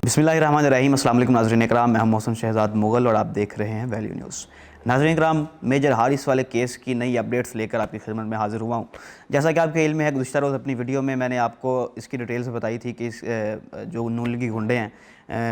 बिस्मिल्लाहिर्रहमानिर्रहीम। अस्सलाम वालेकुम नाज़रीन इकराम, मैं मोहसिन शहजाद मुग़ल और आप देख रहे हैं वैल्यू न्यूज़। नाज़रीन इकराम, मेजर हारिस वाले केस की नई अपडेट्स लेकर आपकी खिदमत में हाज़िर हुआ हूँ। जैसा कि आपके इल्म है, गुज़िश्ता रोज़ अपनी वीडियो में मैंने आपको इसकी डिटेल से बताई थी कि जो नून लीगी गुंडे हैं,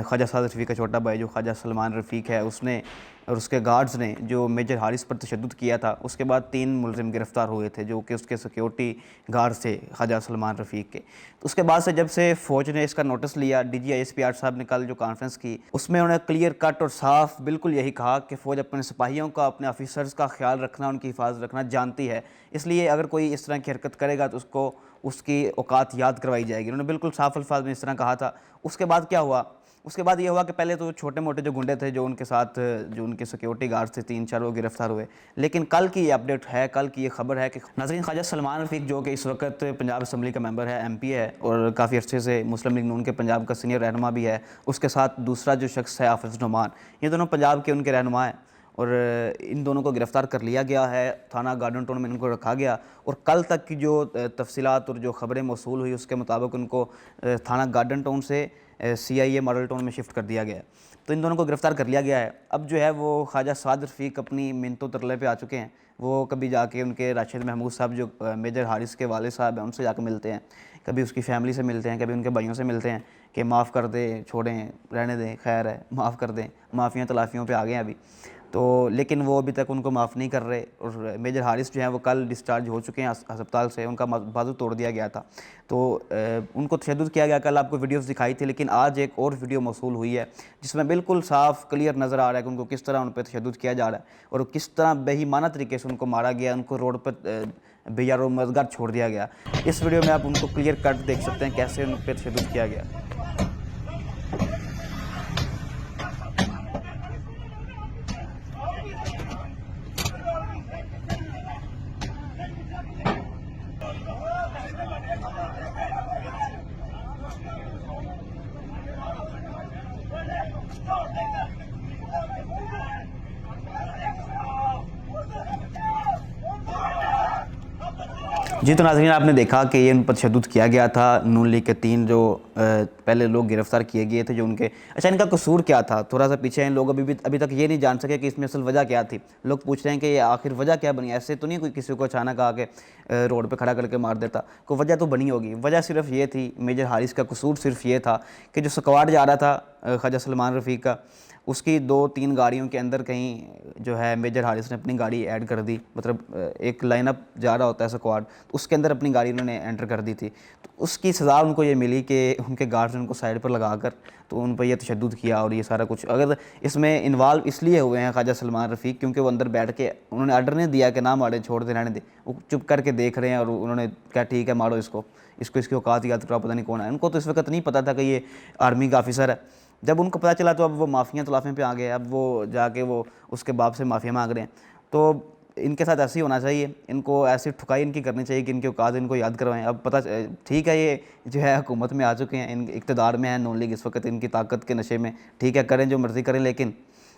ख्वाजा साद रफ़ीक का छोटा भाई जो ख्वाजा सलमान रफ़ीक है, उसने और उसके गार्ड्स ने जो मेजर हारिस पर तशद्दुद किया था, उसके बाद 3 मुलज़िम गिरफ़्तार हुए थे जो कि उसके सिक्योरिटी गार्ड्स थे ख्वाजा सलमान रफ़ीक के। तो उसके बाद से जब से फ़ौज ने इसका नोटिस लिया, DGISP साहब ने कल जो कॉन्फ्रेंस की, उसमें उन्होंने क्लियर कट और साफ बिल्कुल यही कहा कि फ़ौज अपने सिपाहियों का, अपने ऑफिसर्स का ख्याल रखना, उनकी हिफाजत रखना जानती है। इसलिए अगर कोई इस तरह की हरकत करेगा तो उसको उसकी औकात याद करवाई जाएगी। उन्होंने बिल्कुल साफ अल्फाज में इस तरह कहा था। उसके बाद क्या हुआ? उसके बाद ये हुआ कि पहले तो छोटे मोटे जो गुंडे थे, जो उनके साथ जो उनके सिक्योरिटी गार्ड्स थे, 3-4 वो गिरफ्तार हुए। लेकिन कल की ये अपडेट है, कल की ये खबर है कि नाज़रीन ख्वाजा सलमान रफ़ीक जो कि इस वक्त पंजाब असम्बली का मेंबर है, MP है और काफ़ी अर्से से मुस्लिम लीग नून के पंजाब का सीनियर रहनुमा भी है। उसके साथ दूसरा जो शख्स है हाफिज़ नुमान, ये दोनों पंजाब के उनके रहनुमा हैं और इन दोनों को गिरफ़्तार कर लिया गया है। थाना गार्डन टाउन में इनको रखा गया और कल तक की जो तफसीलात और जो ख़बरें मौसूल हुई, उसके मुताबिक उनको थाना गार्डन टाउन से CIA मॉडल टाउन में शिफ्ट कर दिया गया है। तो इन दोनों को गिरफ़्तार कर लिया गया है। अब जो है वो ख्वाजा साद रफ़ीक अपनी मिन्नतों तरले पे आ चुके हैं। वो कभी जाके उनके राशिद महमूद साहब जो मेजर हारिस के वाले साहब हैं, उनसे जाकर मिलते हैं, कभी उसकी फ़ैमिली से मिलते हैं, कभी उनके भाइयों से मिलते हैं कि माफ़ कर दें, छोड़ें, रहने दें, खैर है, माफ़ कर दें। माफ़ियाँ तलाफ़ियों पे आ गए हैं अभी तो, लेकिन वो अभी तक उनको माफ़ नहीं कर रहे। और मेजर हारिस जो हैं वो कल डिस्चार्ज हो चुके हैं अस्पताल से। उनका बाजू तोड़ दिया गया था तो उनको तशद्दुद किया गया। कल आपको वीडियोस दिखाई थी, लेकिन आज एक और वीडियो मौसूल हुई है जिसमें बिल्कुल साफ़ क्लियर नज़र आ रहा है कि उनको किस तरह उन पर तशद्दुद किया जा रहा है और किस तरह बेईमाना तरीके से उनको मारा गया, उनको रोड पर बेयारो मददगार छोड़ दिया गया। इस वीडियो में आप उनको क्लियर कट देख सकते हैं कैसे उन पर तशद्दुद किया गया। जी, तो नाज़रीन आपने देखा कि ये उन पर तशद्दुद किया गया था। नून लीग के 3 जो पहले लोग गिरफ़्तार किए गए थे, जो उनके अच्छा इनका कसूर क्या था, थोड़ा सा पीछे हैं लोग। अभी तक ये नहीं जान सके कि इसमें असल वजह क्या थी। लोग पूछ रहे हैं कि ये आखिर वजह क्या बनी। ऐसे तो नहीं कोई किसी को अचानक आके रोड पे खड़ा करके मार देता, कोई वजह तो बनी होगी। वजह सिर्फ ये थी, मेजर हारिस का कसूर सिर्फ ये था कि जो स्क्वाड जा रहा था ख्वाजा सलमान रफ़ीक का, उसकी 2-3 गाड़ियों के अंदर कहीं जो है मेजर हारिस ने अपनी गाड़ी ऐड कर दी। मतलब एक लाइनअप जा रहा होता है स्क्वाड, उसके अंदर अपनी गाड़ी उन्होंने एंटर कर दी थी। तो उसकी सज़ा उनको ये मिली कि उनके गार्ड्स ने उनको साइड पर लगाकर तो उन पर यह तशद्दुद किया और ये सारा कुछ। अगर इसमें इन्वॉल्व इसलिए हुए हैं ख्वाजा सलमान रफ़ीक क्योंकि वो अंदर बैठ के उन्होंने ऑर्डर नहीं दिया कि ना मारे, छोड़ दे, रहने दे। वो चुप करके देख रहे हैं और उन्होंने कहा ठीक है मारो इसको, इसकी औकात याद करो, पता नहीं कौन है। उनको तो इस वक्त नहीं पता था कि ये आर्मी का ऑफिसर है। जब उनको पता चला तो अब वो माफ़िया तलाफ़े पे आ गए। अब वो जाके वो उसके बाप से माफ़िया मांग रहे हैं। तो इनके साथ ऐसे ही होना चाहिए, इनको ऐसी ठुकाई इनकी करनी चाहिए कि इनकी औकात इनको याद करवाएं। अब पता ठीक है, ये जो है हुकूमत में आ चुके हैं, इन इक़्तिदार में है नून लीग इस वक्त, इनकी ताकत के नशे में। ठीक है, करें जो मर्ज़ी करें, लेकिन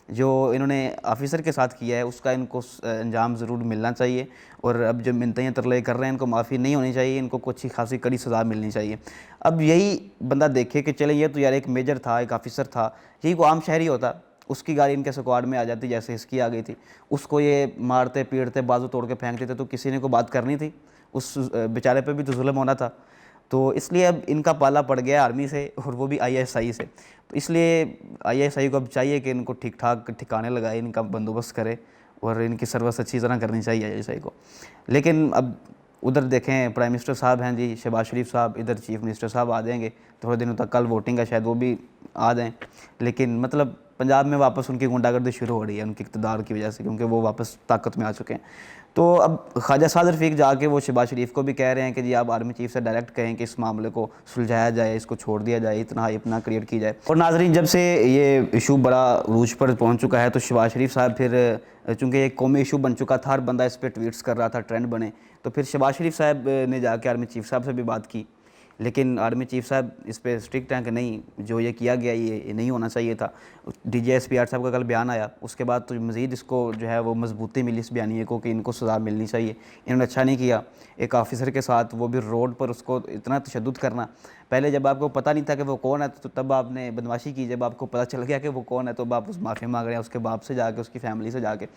जो इन्होंने ऑफिसर के साथ किया है उसका इनको अंजाम ज़रूर मिलना चाहिए। और अब जो मिन्नतें तरले कर रहे हैं, इनको माफ़ी नहीं होनी चाहिए, इनको कुछ अच्छी खासी कड़ी सज़ा मिलनी चाहिए। अब यही बंदा देखे कि चले ये तो यार एक मेजर था, एक ऑफिसर था, यही को आम शहरी होता, उसकी गाड़ी इनके स्क्वाड में आ जाती जैसे इसकी आ गई थी, उसको ये मारते पीटते बाजू तोड़ के फेंक देते, तो किसी ने को बात करनी थी, उस बेचारे पे भी तो जुल्म होना था। तो इसलिए अब इनका पाला पड़ गया आर्मी से और वो भी ISI से। तो इसलिए ISI को अब चाहिए कि इनको ठीक ठाक ठिकाने लगाए, इनका बंदोबस्त करे और इनकी सर्विस अच्छी तरह करनी चाहिए ISI को। लेकिन अब उधर देखें प्राइम मिनिस्टर साहब हैं जी, शहबाज शरीफ साहब, इधर चीफ मिनिस्टर साहब आ जाएंगे थोड़े दिनों तक। कल वोटिंग है, शायद वो भी आ जाएँ। लेकिन मतलब पंजाब में वापस उनकी गुंडागर्दी शुरू हो रही है उनकी इक़्तिदार की वजह से, क्योंकि वो वापस ताकत में आ चुके हैं। तो अब ख्वाजा साद रफ़ीक जाके वो शहबाज शरीफ को भी कह रहे हैं कि जी आप आर्मी चीफ से डायरेक्ट कहें कि इस मामले को सुलझाया जाए, इसको छोड़ दिया जाए, इतना हाइप ना क्रिएट की जाए। और नाज़रीन जब से ये इशू बड़ा रूज पर पहुंच चुका है तो शहबाज शरीफ साहब फिर चूँकि एक कौमी इशू बन चुका था, हर बंदा इस पर ट्वीट्स कर रहा था, ट्रेंड बने, तो फिर शहबाज शरीफ साहब ने जाके आर्मी चीफ साहब से भी बात की। लेकिन आर्मी चीफ साहब इस पे स्ट्रिक्ट हैं कि नहीं, जो ये किया गया ये नहीं होना चाहिए था। DGSP साहब का कल बयान आया, उसके बाद तो मज़ीद इसको जो है वो मजबूती मिली इस बयानिए को कि इनको सज़ा मिलनी चाहिए। इन्होंने अच्छा नहीं किया, एक ऑफिसर के साथ वो भी रोड पर उसको इतना तशद्दुद करना। पहले जब आपको पता नहीं था कि वो कौन है तो तब आपने बदमाशी की, जब आपको पता चल गया कि वो कौन है तो आप उस माफ़ी मांग रहे हैं उसके बाप से जाके, उसकी फ़ैमिली से जाके।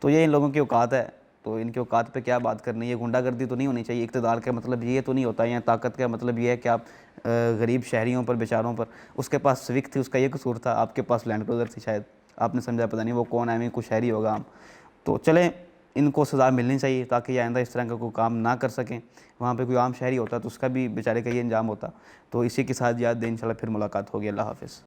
तो ये इन लोगों की औकात है, तो इनकी औकात पे क्या बात करनी है। गुंडागर्दी तो नहीं होनी चाहिए। इक़्तिदार का मतलब ये तो नहीं होता, या ताकत का मतलब ये है कि आप गरीब शहरियों पर, बेचारों पर, उसके पास सिविक थी, उसका ये कसूर था, आपके पास लैंड क्रूज़र थी, शायद आपने समझा, पता नहीं वो कौन है, कोई शहरी होगा हम। तो चलें, इनको सज़ा मिलनी चाहिए ताकि ये आइंदा इस तरह का कोई काम ना कर सकें। वहाँ पे कोई आम शहरी होता तो उसका भी बेचारे का ये अंजाम होता। तो इसी के साथ याद दें, इंशाल्लाह फिर मुलाकात होगी। अल्लाह हाफ़िज़।